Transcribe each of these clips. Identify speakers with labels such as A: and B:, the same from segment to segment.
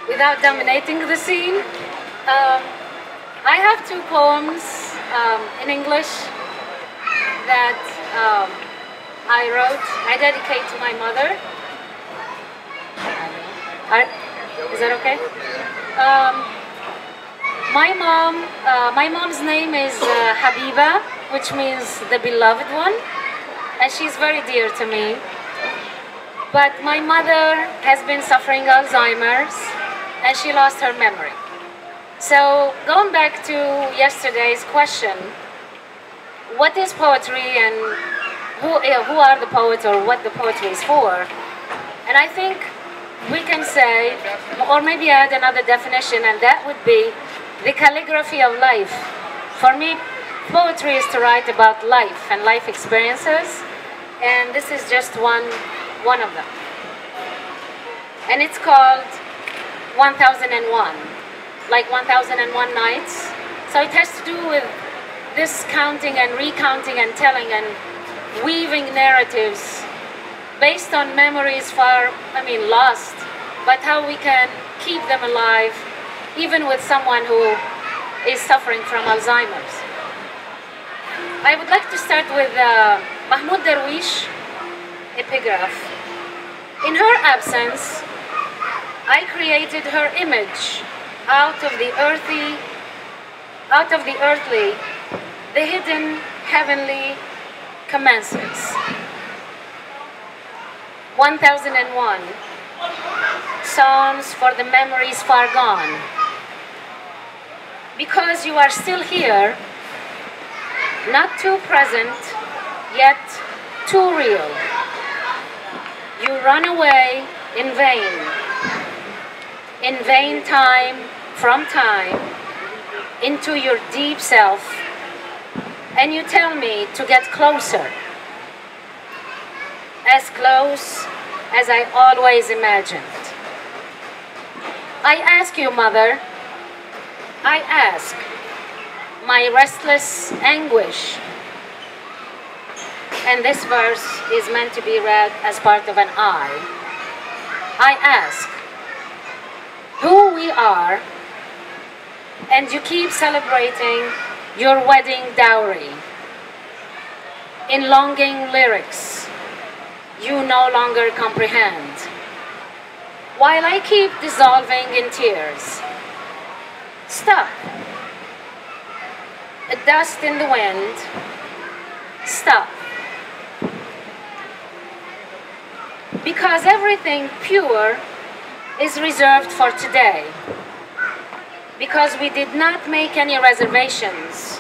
A: without dominating the scene. I have two poems in English that I wrote. I dedicate to my mother. Is that okay? My mom's name is Habiba, which means the beloved one, and she's very dear to me. But my mother has been suffering Alzheimer's, and she lost her memory. So going back to yesterday's question, what is poetry and who are the poets or what the poetry is for? And I think we can say, or maybe add another definition, and that would be the calligraphy of life. For me, poetry is to write about life and life experiences, and this is just one of them. And it's called 1001, like 1001 nights. So it has to do with this counting and recounting and telling and weaving narratives based on memories lost, but how we can keep them alive even with someone who is suffering from Alzheimer's. I would like to start with Mahmoud Darwish epigraph. In her absence, I created her image out of the earthly, the hidden heavenly commences. 1001 Psalms for the memories far gone. Because you are still here, not too present, yet too real. You run away in vain time from time, into your deep self, and you tell me to get closer, as close as I always imagined. I ask you, Mother, I ask my restless anguish, and this verse is meant to be read as part of an I ask who we are, and you keep celebrating your wedding dowry. In longing lyrics you no longer comprehend, while I keep dissolving in tears. Stop. A dust in the wind. Stop. Because everything pure is reserved for today. Because we did not make any reservations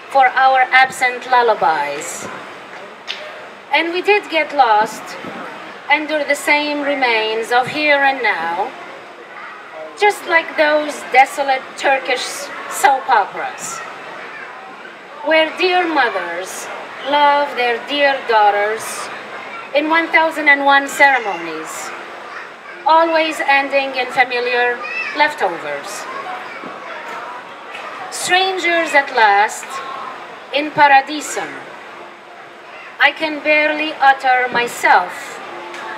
A: for our absent lullabies. And we did get lost under the same remains of here and now, just like those desolate Turkish soap operas, where dear mothers love their dear daughters in 1001 ceremonies, always ending in familiar leftovers. Strangers at last in Paradisum, I can barely utter myself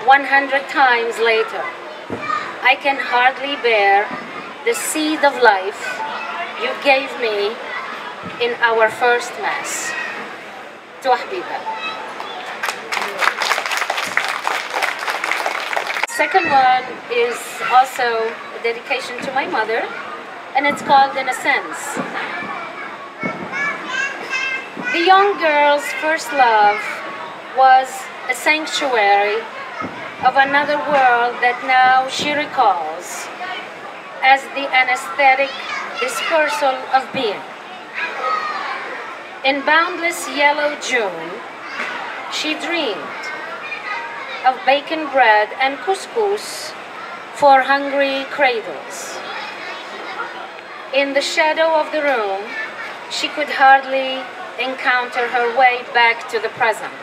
A: 100 times later. I can hardly bear the seed of life you gave me in our first Mass. To Habiba. Second one is also a dedication to my mother, and it's called In a Sense. The young girl's first love was a sanctuary of another world that now she recalls as the anesthetic dispersal of being. In boundless yellow June, she dreamed of bacon bread and couscous for hungry cradles. In the shadow of the room, she could hardly encounter her way back to the present.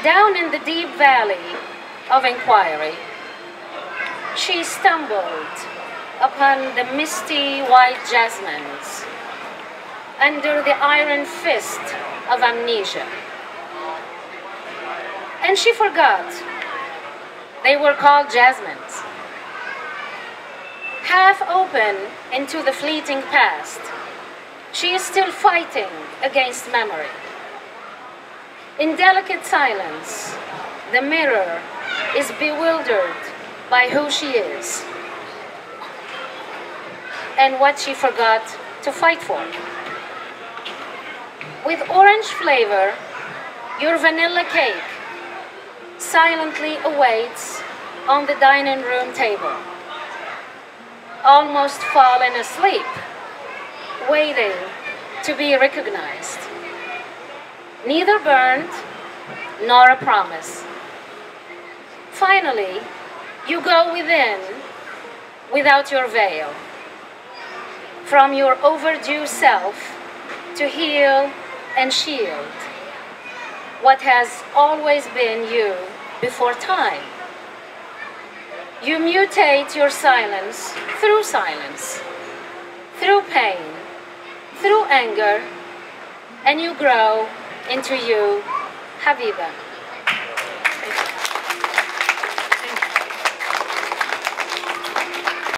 A: Down in the deep valley of inquiry, she stumbled upon the misty white jasmines under the iron fist of amnesia. And she forgot they were called jasmines. half open into the fleeting past. She is still fighting against memory. In delicate silence, the mirror is bewildered by who she is and what she forgot to fight for. With orange flavor, your vanilla cake silently awaits on the dining room table, almost fallen asleep, waiting to be recognized. Neither burned nor a promise. Finally, you go within without your veil, from your overdue self to heal and shield what has always been you before time. You mutate your silence, through pain, through anger, and you grow into you, Habiba.